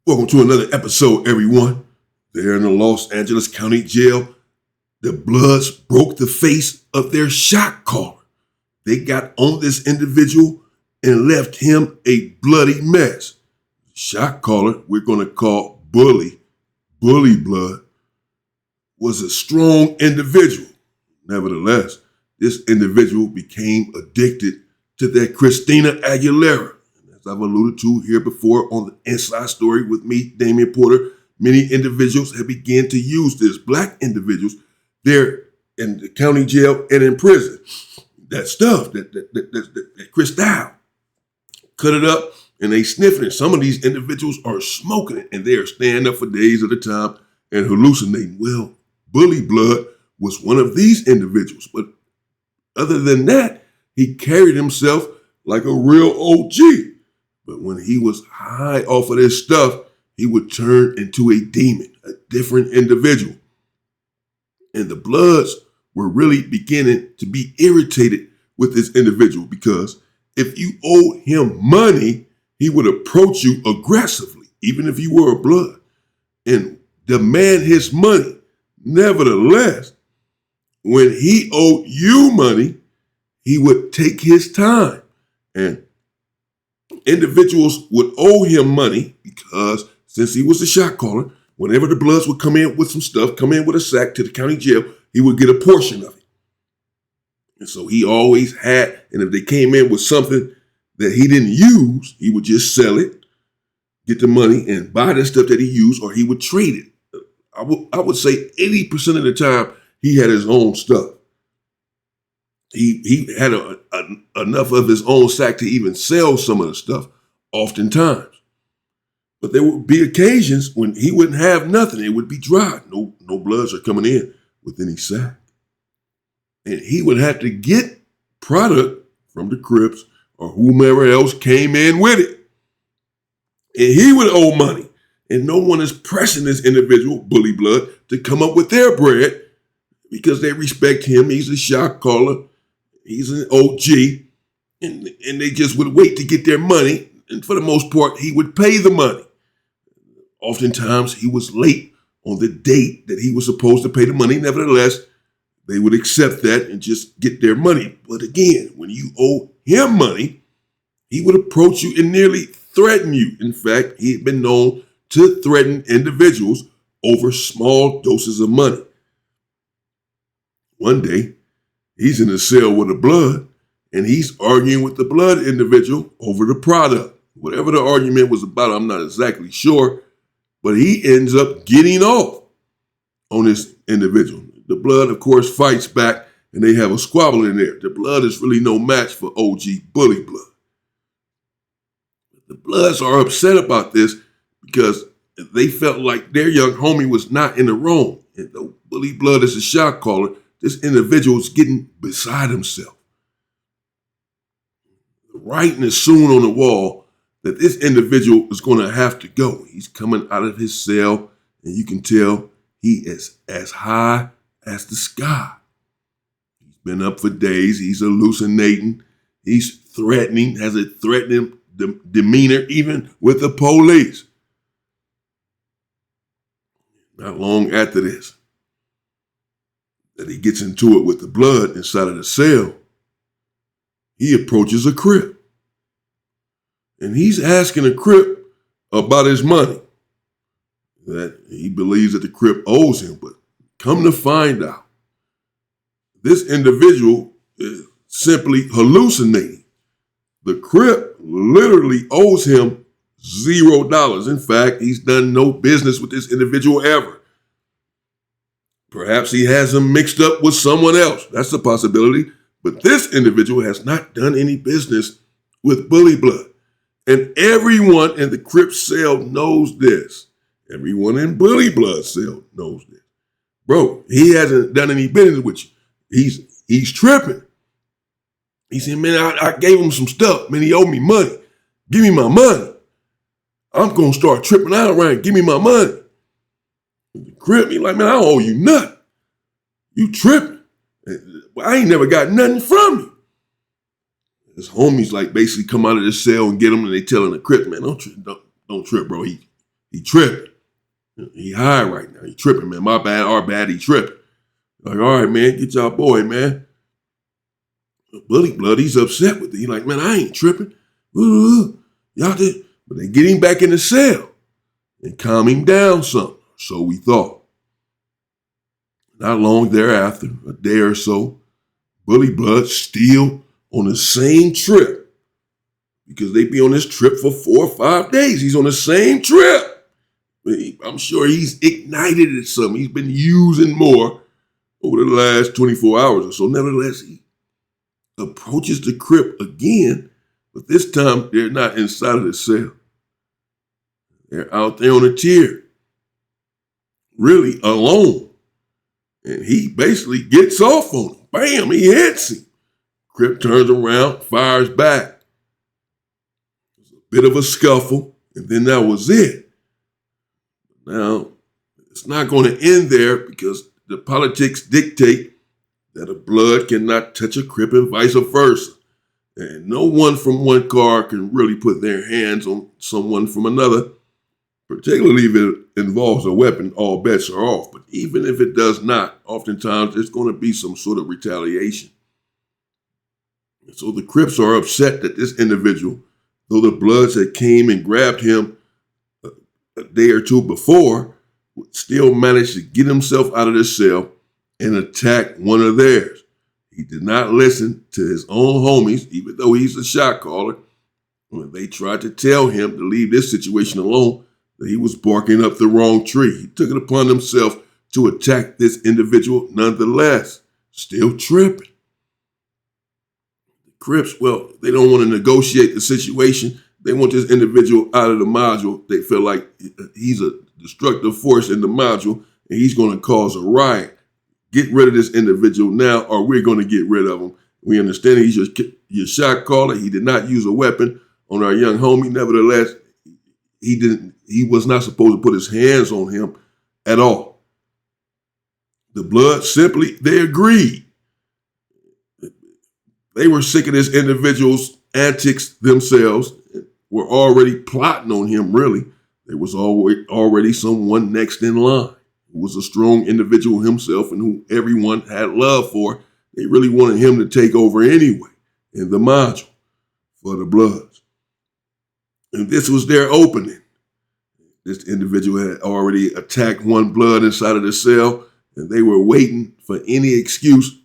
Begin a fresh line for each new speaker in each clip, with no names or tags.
Welcome to another episode, everyone. There in the Los Angeles County Jail, the Bloods broke the face of their shot caller. They got on this individual and left him a bloody mess. Shot caller, we're going to call Bully Blood, was a strong individual. Nevertheless, this individual became addicted to that Christina Aguilera. As I've alluded to here before on the Inside Story with me, Damian Porter, many individuals have begun to use this. Black individuals, they're in the county jail and in prison. That stuff, that crystal, cut it up and they sniffing it. Some of these individuals are smoking it and they are staying up for days at a time and hallucinating. Well, Bully Blood was one of these individuals. But other than that, he carried himself like a real OG. But when he was high off of this stuff, he would turn into a demon, a different individual. And the Bloods were really beginning to be irritated with this individual because if you owed him money, he would approach you aggressively, even if you were a Blood, and demand his money. Nevertheless, when he owed you money, he would take his time, and individuals would owe him money because since he was a shot caller, whenever the Bloods would come in with some stuff, come in with a sack to the county jail, he would get a portion of it. And so he always had, and if they came in with something that he didn't use, he would just sell it, get the money, and buy the stuff that he used, or he would trade it. I would say 80% of the time, he had his own stuff. He had enough of his own sack to even sell some of the stuff, oftentimes. But there would be occasions when he wouldn't have nothing. It would be dry. No Bloods are coming in with any sack. And he would have to get product from the Crips or whomever else came in with it. And he would owe money. And no one is pressing this individual, Bully Blood, to come up with their bread because they respect him. He's a shot caller. He's an OG. And they just would wait to get their money. And for the most part, he would pay the money. Oftentimes, he was late on the date that he was supposed to pay the money. Nevertheless, they would accept that and just get their money. But again, when you owe him money, he would approach you and nearly threaten you. In fact, he had been known to threaten individuals over small doses of money. One day, he's in a cell with a Blood, and he's arguing with the Blood individual over the product. Whatever the argument was about, I'm not exactly sure, but he ends up getting off on this individual. The Blood, of course, fights back, and they have a squabble in there. The Blood is really no match for OG Bully Blood. The Bloods are upset about this because they felt like their young homie was not in the wrong. And though Bully Blood is a shot caller, this individual is getting beside himself. The writing is soon on the wall that this individual is going to have to go. He's coming out of his cell, and you can tell he is as high as the sky. He's been up for days. He's hallucinating. He's threatening, has a threatening demeanor, even with the police. Not long after this, that he gets into it with the Blood inside of the cell, he approaches a Crip. And he's asking a Crip about his money that he believes that the Crip owes him. But come to find out, this individual is simply hallucinating. The Crip literally owes him $0. In fact, he's done no business with this individual ever. Perhaps he has him mixed up with someone else. That's a possibility. But this individual has not done any business with Bully Blood. And everyone in the Crip cell knows this. Everyone in Bully Blood's cell knows this. Bro, he hasn't done any business with you. He's tripping. He said, man, I gave him some stuff. Man, he owed me money. Give me my money. I'm going to start tripping out around. Give me my money. The Crip, he like, man, I don't owe you nothing. You tripping. I ain't never got nothing from you. His homies like basically come out of the cell and get him, and they telling the Crip, man, don't trip, bro. He tripping. He high right now. He tripping, man. My bad, our bad, he tripping. Like, all right, man, get y'all boy, man. Bully Blood, he's upset with it. He's like, man, I ain't tripping. Y'all did. But they get him back in the cell and calm him down some. So we thought. Not long thereafter, a day or so, Bully Blood still on the same trip. Because they be on this trip for 4 or 5 days. He's on the same trip. I'm sure he's ignited at something. He's been using more over the last 24 hours or so. Nevertheless, he approaches the Crip again, but this time they're not inside of the cell. They're out there on a tier, really alone. And he basically gets off on him. Bam, he hits him. Crip turns around, fires back. There's a bit of a scuffle, and then that was it. Now, it's not going to end there because the politics dictate that a Blood cannot touch a Crip and vice versa. And no one from one car can really put their hands on someone from another, particularly if it involves a weapon. All bets are off. But even if it does not, oftentimes there's going to be some sort of retaliation. And so the Crips are upset that this individual, though the Bloods had came and grabbed him a day or two before, would still manage to get himself out of the cell and attack one of theirs. He did not listen to his own homies, even though he's a shot caller, when they tried to tell him to leave this situation alone, that he was barking up the wrong tree. He took it upon himself to attack this individual nonetheless, still tripping. The Crips, well, they don't want to negotiate the situation. They want this individual out of the module. They feel like he's a destructive force in the module and he's going to cause a riot. Get rid of this individual now or we're going to get rid of him. We understand he's your shot caller. He did not use a weapon on our young homie. Nevertheless, he was not supposed to put his hands on him at all. The Blood simply, they agreed. They were sick of this individual's antics themselves, were already plotting on him, really. There was already someone next in line who was a strong individual himself and who everyone had love for. They really wanted him to take over anyway in the module for the Bloods. And this was their opening. This individual had already attacked one Blood inside of the cell, and they were waiting for any excuse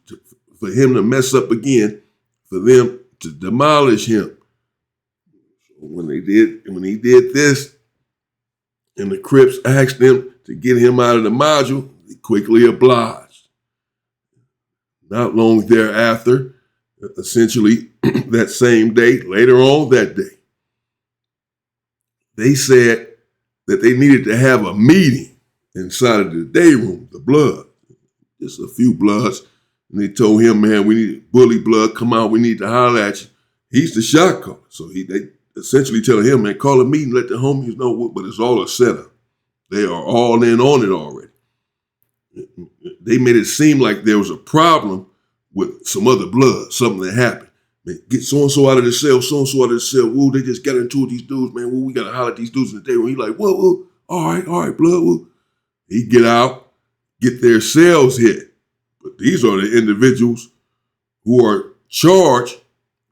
for him to mess up again, for them to demolish him. When he did this, and the Crips asked them to get him out of the module, they quickly obliged. Not long thereafter, essentially that same day, later on that day, they said that they needed to have a meeting inside of the day room, the Blood. Just a few Bloods. And they told him, man, we need Bully Blood, come out, we need to holler at you. He's the shot caller. So they essentially telling him, man, call a meeting, let the homies know what, but it's all a setup. They are all in on it already. They made it seem like there was a problem with some other Blood, something that happened. Man, get so-and-so out of the cell, so-and-so out of the cell. Woo, they just got into it with these dudes, man. Woo, we got to holler at these dudes in the day room. He's like, whoa, all right, Blood, woo. He get out, get their cells hit. But these are the individuals who are charged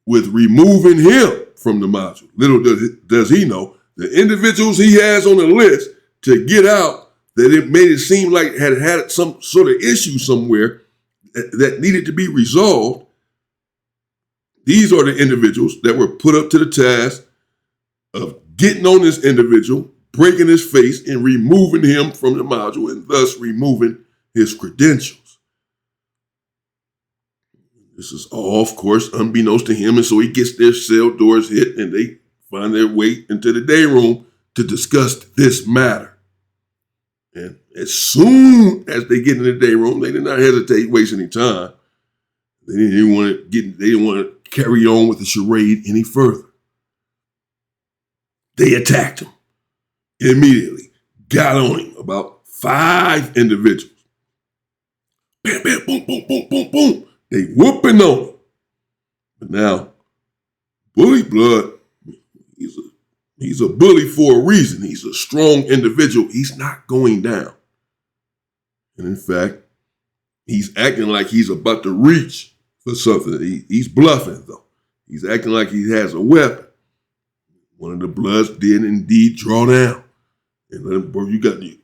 with removing him from the module. Little does he know, the individuals he has on the list to get out, that it made it seem like had some sort of issue somewhere that needed to be resolved. These are the individuals that were put up to the task of getting on this individual, breaking his face, and removing him from the module, and thus removing his credentials. This is all, of course, unbeknownst to him, and so he gets their cell doors hit, and they find their way into the day room to discuss this matter. And as soon as they get in the day room, they did not hesitate, waste any time. They didn't want to carry on with the charade any further. They attacked him immediately, got on him, about 5 individuals. Bam, bam, boom, boom, boom, boom, boom. They whooping on him. But now, Bully Blood, he's He's a bully for a reason. He's a strong individual. He's not going down. And in fact, he's acting like he's about to reach for something. He's bluffing, though. He's acting like he has a weapon. One of the Bloods did indeed draw down. And let him, bro,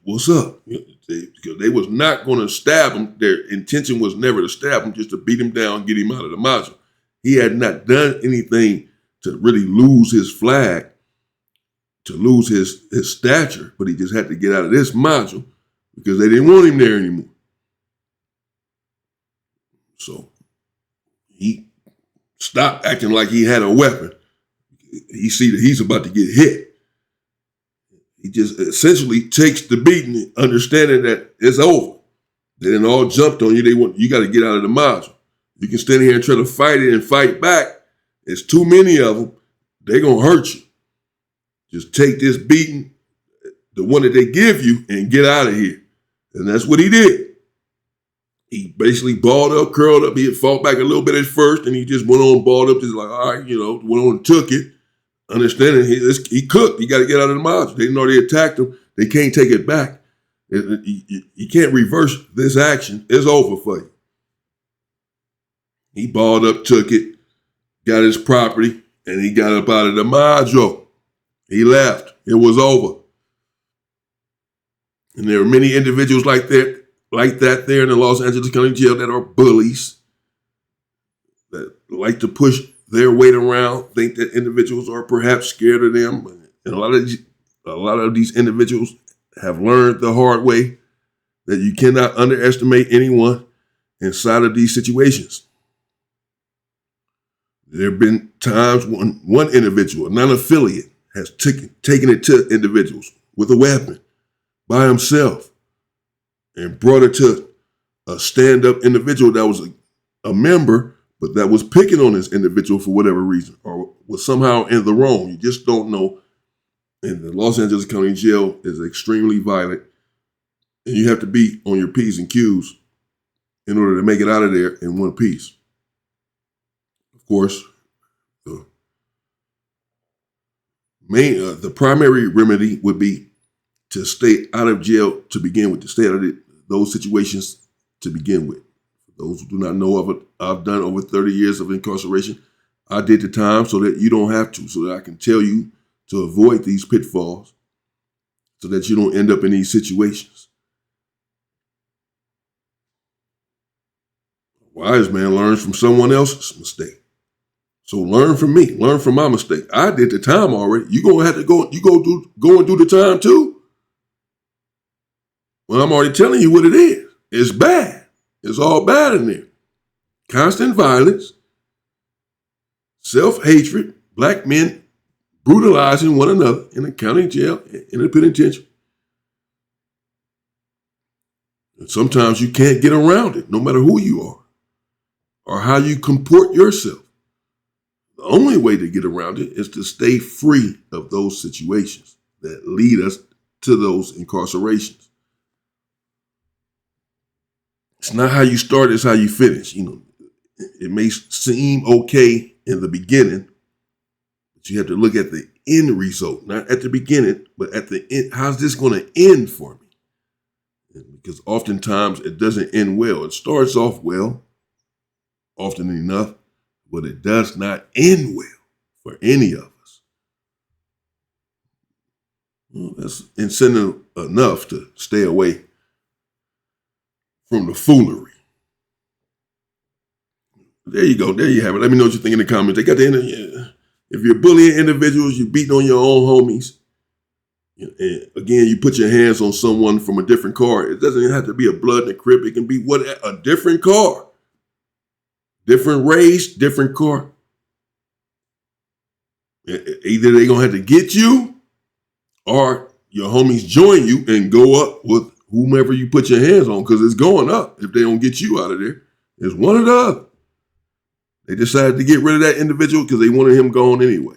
what's up? Because they was not going to stab him. Their intention was never to stab him, just to beat him down, get him out of the module. He had not done anything to really lose his flag, to lose his stature, but he just had to get out of this module because they didn't want him there anymore. So he stopped acting like he had a weapon. He see that he's about to get hit. He just essentially takes the beating, understanding that it's over. They didn't all jumped on you. You got to get out of the module. You can stand here and try to fight it and fight back. There's too many of them. They're going to hurt you. Just take this beating, the one that they give you, and get out of here. And that's what he did. He basically balled up, curled up. He had fought back a little bit at first, and he just went on, balled up, just like, all right, went on and took it. Understanding he cooked. He got to get out of the module. They didn't already attacked him. They can't take it back. You can't reverse this action. It's over for you. He balled up, took it, got his property, and he got up out of the module. He left. It was over. And there are many individuals like that there in the Los Angeles County Jail that are bullies, that like to push their weight around, think that individuals are perhaps scared of them. And a lot of these individuals have learned the hard way that you cannot underestimate anyone inside of these situations. There have been times when one individual, a non-affiliate, has taken it to individuals with a weapon by himself and brought it to a stand-up individual that was a member, but that was picking on this individual for whatever reason or was somehow in the wrong. You just don't know. And the Los Angeles County Jail is extremely violent, and you have to be on your P's and Q's in order to make it out of there in one piece. Of course, the primary remedy would be to stay out of jail to begin with, to stay out of those situations to begin with. For those who do not know of it, I've done over 30 years of incarceration. I did the time so that you don't have to, so that I can tell you to avoid these pitfalls so that you don't end up in these situations. A wise man learns from someone else's mistake. So learn from me, learn from my mistake. I did the time already. You're going to have to go and do the time too? Well, I'm already telling you what it is. It's bad. It's all bad in there. Constant violence, self-hatred, black men brutalizing one another in a county jail, in a penitentiary. And sometimes you can't get around it, no matter who you are or how you comport yourself. The only way to get around it is to stay free of those situations that lead us to those incarcerations. It's not how you start, it's how you finish. It may seem okay in the beginning, but you have to look at the end result, not at the beginning, but at the end. How's this going to end for me? Because oftentimes it doesn't end well. It starts off well, often enough, but it does not end well for any of us. Well, that's incentive enough to stay away from the foolery. There you go. There you have it. Let me know what you think in the comments. They got the end. If you're bullying individuals, you're beating on your own homies. And again, you put your hands on someone from a different car. It doesn't have to be a Blood and a Crip. It can be a different car. Different race, different car. Either they're going to have to get you or your homies join you and go up with whomever you put your hands on, because it's going up if they don't get you out of there. It's one or the other. They decided to get rid of that individual because they wanted him gone anyway.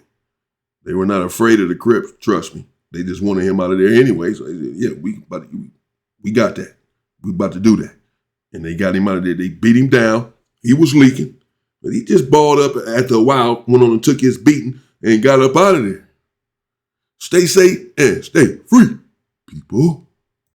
They were not afraid of the Crip, trust me. They just wanted him out of there anyway. So they said, yeah, we got that. We about to do that. And they got him out of there. They beat him down. He was leaking, but he just balled up after a while, went on and took his beating and got up out of there. Stay safe and stay free, people.